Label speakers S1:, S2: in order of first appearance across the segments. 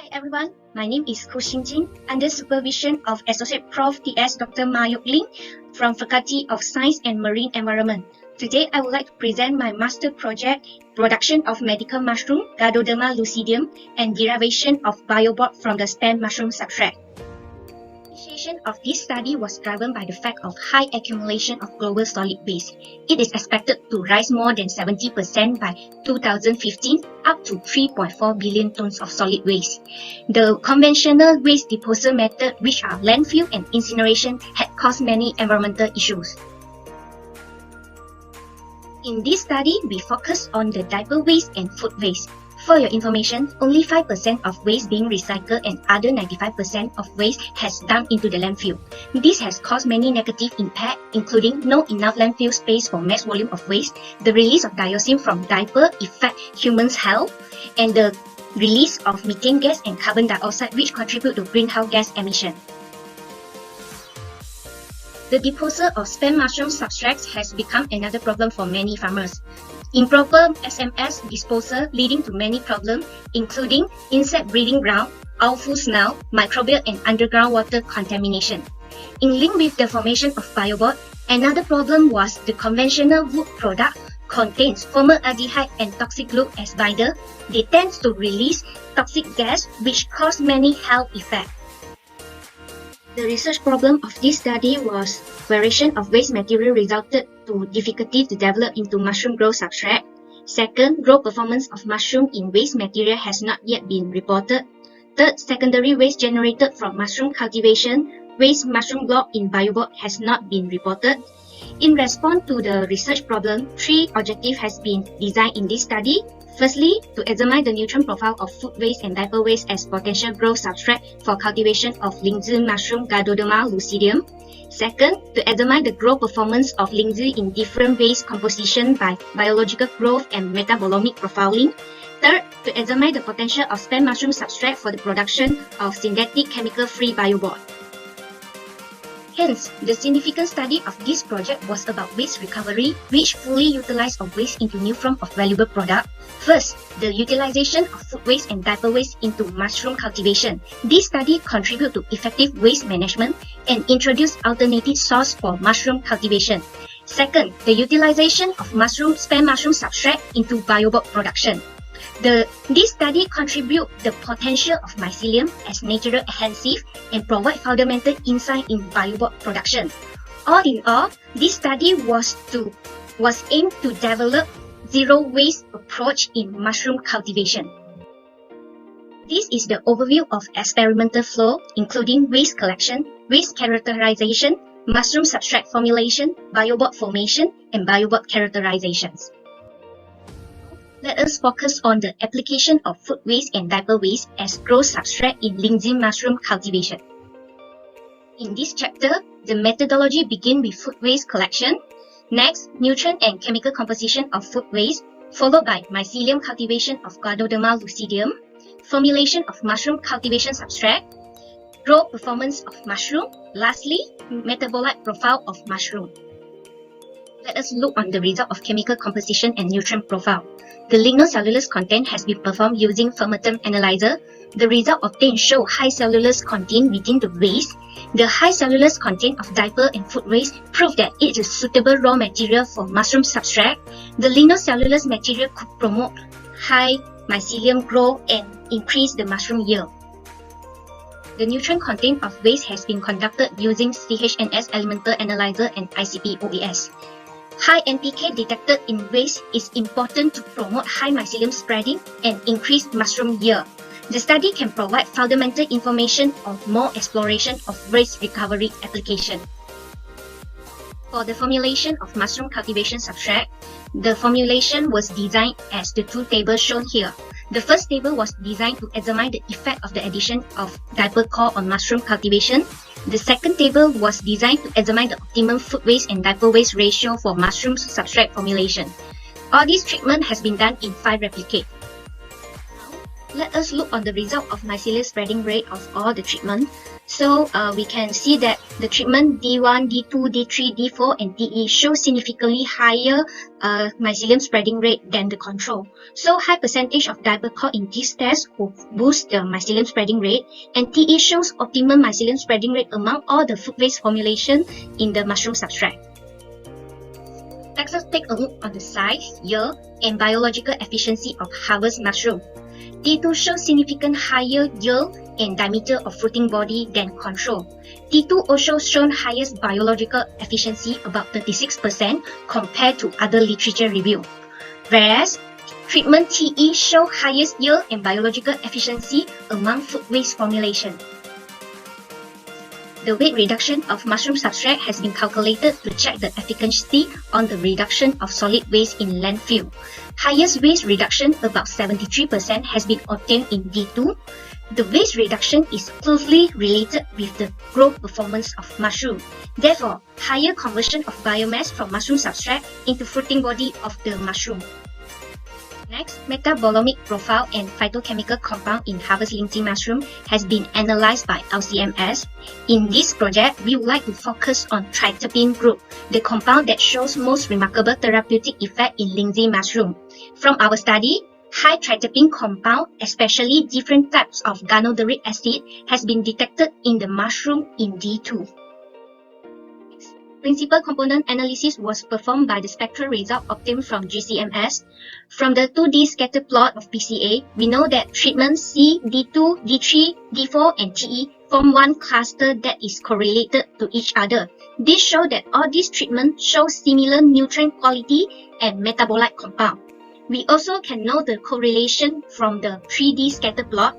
S1: Hi everyone, my name is Ko Xin Jin, under supervision of Associate Prof. T.S. Dr. Ma Yok Ling from Faculty of Science and Marine Environment. Today I would like to present my master project, Production of Medical Mushroom, Gardoderma lucidium, and Derivation of Bioboard from the Spam Mushroom Substrate. Initiation of this study was driven by the fact of high accumulation of global solid waste. It is expected to rise more than 70% by 2015, up to 3.4 billion tons of solid waste. The conventional waste disposal method, which are landfill and incineration, had caused many environmental issues. In this study, we focus on the diaper waste and food waste. For your information, only 5% of waste being recycled and other 95% of waste has dumped into the landfill. This has caused many negative impacts, including no enough landfill space for mass volume of waste, the release of dioxin from diaper affect humans' health, and the release of methane gas and carbon dioxide, which contribute to greenhouse gas emission. The disposal of spam mushroom substrates has become another problem for many farmers. Improper SMS disposal leading to many problems, including insect breeding ground, awful smell, microbial and underground water contamination. In link with the formation of bioboard, another problem was the conventional wood product contains formaldehyde and toxic glue as binder. They tend to release toxic gas which cause many health effects. The research problem of this study was variation of waste material resulted to difficulty to develop into mushroom growth substrate. Second, growth performance of mushroom in waste material has not yet been reported. Third, secondary waste generated from mushroom cultivation, waste mushroom block in bioboard has not been reported. In response to the research problem, three objectives has been designed in this study. Firstly, to examine the nutrient profile of food waste and diaper waste as potential growth substrate for cultivation of lindsay mushroom Gardoderma lucidium. Second, to examine the growth performance of lindsay in different waste composition by biological growth and metabolomic profiling. Third, to examine the potential of spam mushroom substrate for the production of synthetic chemical-free bioboard. Hence, the significant study of this project was about waste recovery, which fully utilized of waste into new form of valuable product. First, the utilization of food waste and diaper waste into mushroom cultivation. This study contributed to effective waste management and introduced alternative source for mushroom cultivation. Second, the utilization of spam mushroom substrate into bioboard production. This study contributes the potential of mycelium as natural adhesive and provide fundamental insight in bioboard production. All in all, this study was aimed to develop zero waste approach in mushroom cultivation. This is the overview of experimental flow, including waste collection, waste characterization, mushroom substrate formulation, bioboard formation, and bioboard characterizations. Let us focus on the application of food waste and diaper waste as growth substrate in lindsay mushroom cultivation. In this chapter, the methodology begins with food waste collection. Next, nutrient and chemical composition of food waste, followed by mycelium cultivation of Gardoderma lucidium, formulation of mushroom cultivation substrate, growth performance of mushroom, lastly, metabolite profile of mushroom. Let us look on the result of chemical composition and nutrient profile. The lignocellulose content has been performed using fermentum analyzer. The result obtained show high cellulose content within the waste. The high cellulose content of diaper and food waste prove that it is suitable raw material for mushroom substrate. The lignocellulose material could promote high mycelium growth and increase the mushroom yield. The nutrient content of waste has been conducted using CHNS elemental analyzer and ICP-OAS. High NPK detected in waste is important to promote high mycelium spreading and increase mushroom yield. The study can provide fundamental information on more exploration of waste recovery application. For the formulation of mushroom cultivation substrate, the formulation was designed as the two tables shown here. The first table was designed to examine the effect of the addition of diaper core on mushroom cultivation. The second table was designed to examine the optimum food waste and diaper waste ratio for mushroom substrate formulation. All this treatment has been done in 5 replicates. Now, let us look on the result of mycelium spreading rate of all the treatment. So we can see that the treatment D1, D2, D3, D4 and DE show significantly higher mycelium spreading rate than the control. So high percentage of dipole in this test will boost the mycelium spreading rate, and TE shows optimum mycelium spreading rate among all the food waste formulation in the mushroom substrate. Let's take a look on the size, yield, and biological efficiency of harvest mushroom. D2 shows significant higher yield and diameter of fruiting body than control. D2 also shown highest biological efficiency, about 36% compared to other literature review. Whereas treatment TE show highest yield and biological efficiency among food waste formulation. The weight reduction of mushroom substrate has been calculated to check the efficacy on the reduction of solid waste in landfill. Highest waste reduction, about 73%, has been obtained in D2. The waste reduction is closely related with the growth performance of mushroom. Therefore, higher conversion of biomass from mushroom substrate into fruiting body of the mushroom. Next, metabolomic profile and phytochemical compound in harvest lindsay mushroom has been analyzed by LCMS. In this project, we would like to focus on tritterpene group, the compound that shows most remarkable therapeutic effect in lindsay mushroom. From our study, high tritterpene compound, especially different types of ganoderic acid, has been detected in the mushroom in D2. Principal component analysis was performed by the spectral result obtained from GCMS. From the 2D scatter plot of PCA, we know that treatment C, D2, D3, D4, and TE form one cluster that is correlated to each other. This shows that all these treatments show similar nutrient quality and metabolite compound. We also can know the correlation from the 3D scatter plot.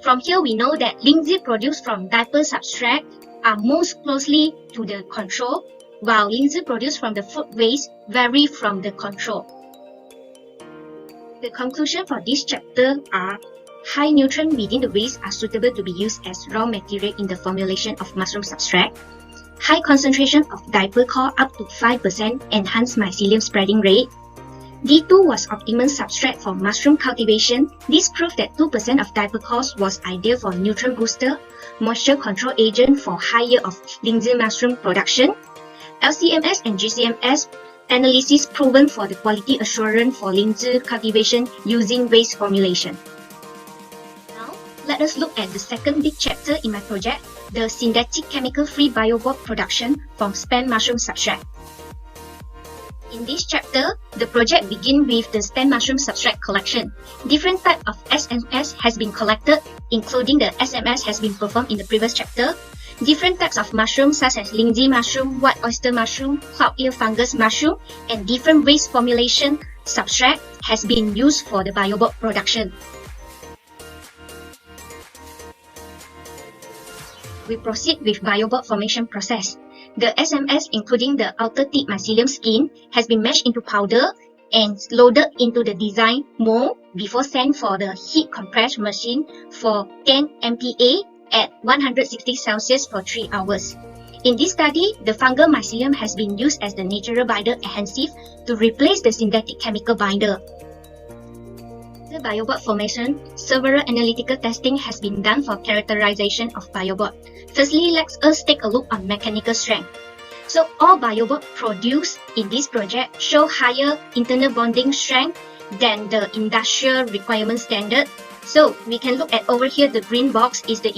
S1: From here, we know that lindsay produced from dipole substrate are most closely to the control, while lindsay produced from the food waste vary from the control. The conclusion for this chapter are: high nutrients within the waste are suitable to be used as raw material in the formulation of mushroom substrate. High concentration of dipole up to 5% enhance mycelium spreading rate. D2 was optimum substrate for mushroom cultivation. This proved that 2% of dipole was ideal for nutrient booster, moisture control agent for higher of lindsay mushroom production. LCMS and GCMS analysis proven for the quality assurance for lindsay cultivation using waste formulation. Now, let us look at the second big chapter in my project, the synthetic chemical-free biobot production from spent mushroom substrate. In this chapter, the project begins with the spent mushroom substrate collection. Different types of SMS has been collected, including the SMS has been performed in the previous chapter. Different types of mushrooms such as lindsay mushroom, white oyster mushroom, cloud ear fungus mushroom, and different waste formulation substrate has been used for the biobot production. We proceed with biobot formation process. The SMS, including the outer tip mycelium skin, has been mashed into powder and loaded into the design mold before sent for the heat compressed machine for 10 MPa at 160 Celsius for 3 hours. In this study, the fungal mycelium has been used as the natural binder adhesive to replace the synthetic chemical binder. The biobot formation, several analytical testing has been done for characterization of biobot. Firstly, let us take a look on mechanical strength. So all biobot produced in this project show higher internal bonding strength than the industrial requirement standard. So we can look at over here, the green box is the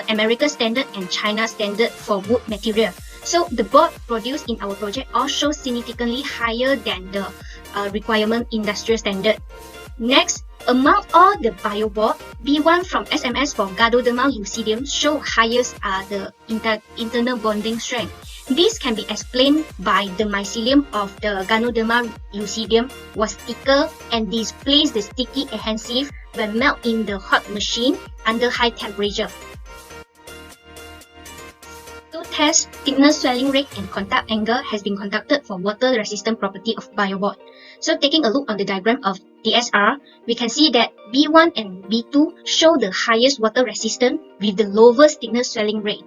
S1: American standard and China standard for wood material. So the board produced in our project all show significantly higher than the requirement industrial standard. Next, among all the biobot, B1 from SMS for Ganoderma lucidium show highest the internal bonding strength. This can be explained by the mycelium of the Ganoderma lucidium was thicker and displays the sticky adhesive when melt in the hot machine under high temperature. To test thickness, swelling rate, and contact angle has been conducted for water resistant property of biobot. So taking a look on the diagram of DSR, we can see that B1 and B2 show the highest water resistance with the lowest thickness swelling rate.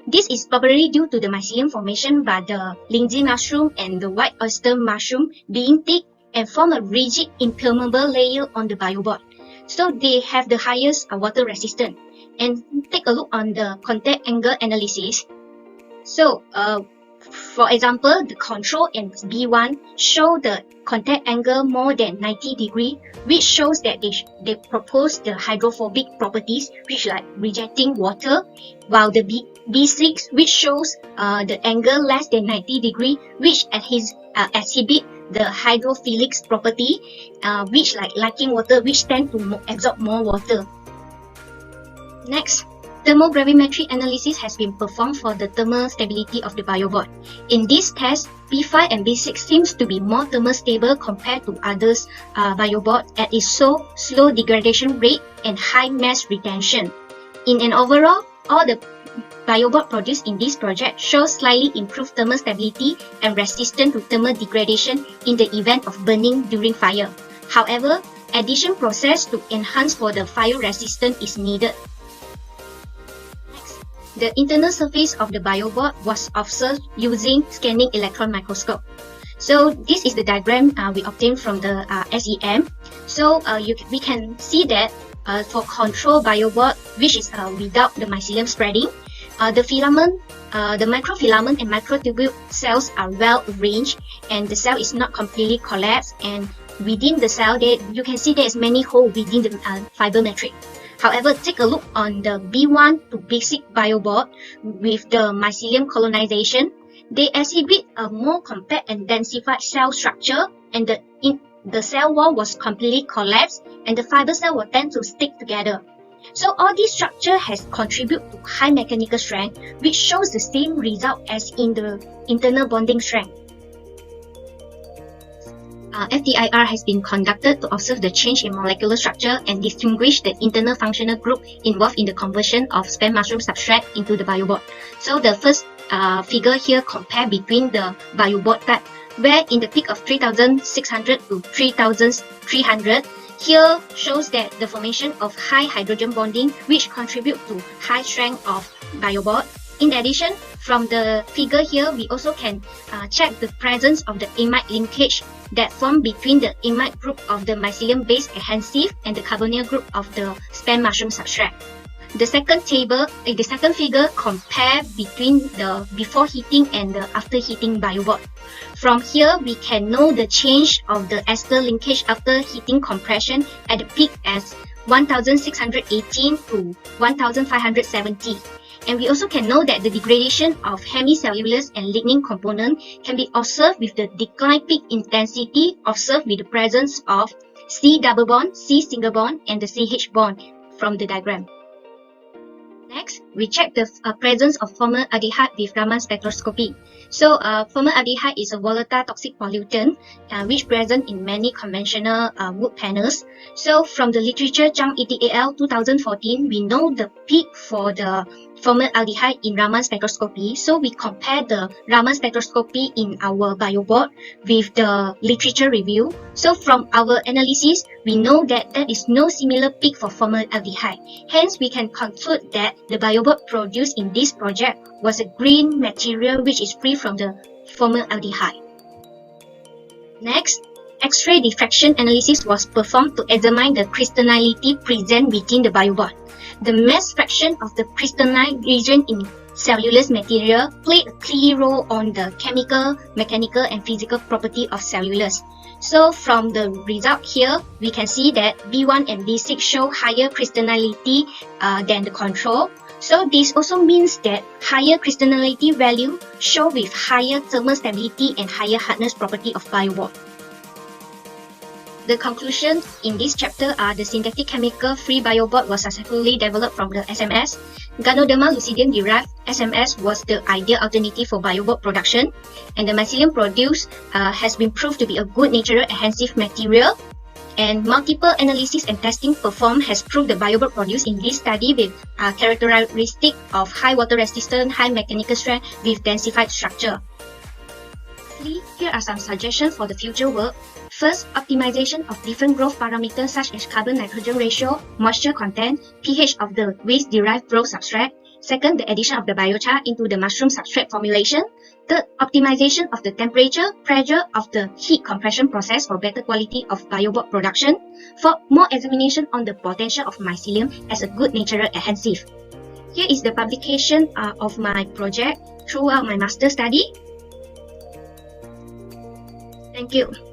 S1: This is probably due to the mycelium formation by the lindsay mushroom and the white oyster mushroom being thick and form a rigid impermeable layer on the biobot. So they have the highest water resistance. And take a look on the contact angle analysis. So for example, the control and B1 show the contact angle more than 90 degree, which shows that they propose the hydrophobic properties, which like rejecting water, while the B6, which shows the angle less than 90 degree, which exhibit the hydrophilic property, which like liking water, which tend to absorb more water. Next, thermogravimetry analysis has been performed for the thermal stability of the biobot. In this test, B5 and B6 seems to be more thermal stable compared to others biobot at its slow degradation rate and high mass retention. In an overall, all the biobot produced in this project show slightly improved thermal stability and resistance to thermal degradation in the event of burning during fire. However, addition process to enhance for the fire resistance is needed. The internal surface of the biobot was observed using scanning electron microscope. So this is the diagram we obtained from the SEM. So we can see that for control biobot, which is without the mycelium spreading, the filament, the microfilament and microtubule cells are well arranged, and the cell is not completely collapsed. And within the cell, you can see there is many holes within the fiber matrix. However, take a look on the B1 to B6 biobot with the mycelium colonization. They exhibit a more compact and densified cell structure, and the cell wall was completely collapsed, and the fiber cell will tend to stick together. So all this structure has contributed to high mechanical strength, which shows the same result as in the internal bonding strength. FTIR has been conducted to observe the change in molecular structure and distinguish the internal functional group involved in the conversion of spent mushroom substrate into the biobot. So the first figure here compare between the biobot type, where in the peak of 3600 to 3300, here shows that the formation of high hydrogen bonding, which contribute to high strength of biobot. In addition, from the figure here, we also can check the presence of the amide linkage that form between the amide group of the mycelium-based adhesive and the carbonyl group of the spent mushroom substrate. The second figure compare between the before heating and the after heating biobot. From here, we can know the change of the ester linkage after heating compression at the peak as 1618 to 1570. And we also can know that the degradation of hemicellulose and lignin component can be observed with the decline peak intensity observed with the presence of C double bond, C single bond, and the CH bond from the diagram. Next, we check the presence of formaldehyde with Raman spectroscopy. So, formaldehyde is a volatile toxic pollutant which present in many conventional wood panels. So, from the literature Zhang et al. 2014, we know the peak for the formaldehyde in Raman spectroscopy. So, we compare the Raman spectroscopy in our biobot with the literature review. So, from our analysis, we know that there is no similar peak for formaldehyde. Hence, we can conclude that the biobot produced in this project was a green material which is free from the formaldehyde. Next, X-ray diffraction analysis was performed to examine the crystallinity present within the biobot. The mass fraction of the crystalline region in cellulose material played a key role on the chemical, mechanical, and physical property of cellulose. So from the result here, we can see that B1 and B6 show higher crystallinity than the control. So this also means that higher crystallinity value show with higher thermal stability and higher hardness property of biobot. The conclusion in this chapter are the synthetic chemical free biobot was successfully developed from the SMS. Ganoderma lucidum derived SMS was the ideal alternative for biobot production, and the mycelium produced has been proved to be a good natural adhesive material. And multiple analysis and testing performed has proved the biobot produced in this study with characteristic of high water resistance, high mechanical strength with densified structure. Here are some suggestions for the future work. First, optimization of different growth parameters such as carbon-nitrogen ratio, moisture content, pH of the waste-derived growth substrate, Second, the addition of the biochar into the mushroom substrate formulation. Third, optimization of the temperature, pressure of the heat compression process for better quality of bioboard production. Fourth, more examination on the potential of mycelium as a good natural adhesive. Here is the publication of my project throughout my master study. Thank you.